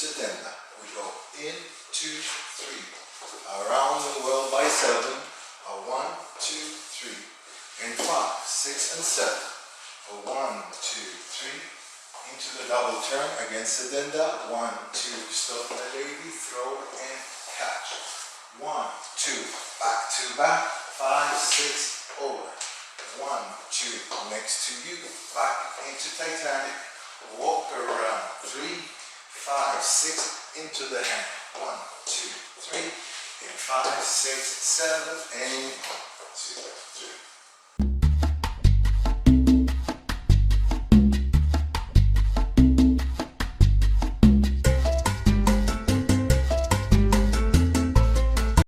sedenda. We go in, 2, 3. Around the world by 7. 1, 2, 3. In 5, 6, and 7. 1, 2, 3. Into the double turn against sedenda. 1, 2. Stop the lady. Throw and catch. 1, 2. Back to back. 5, 6. Over. 1, 2. Next to you. Back into Titanic. Walk around. 3, 5, 6. Into the hand. 1, 2, 3. And 5, 6, 7. And 1, 2, 3.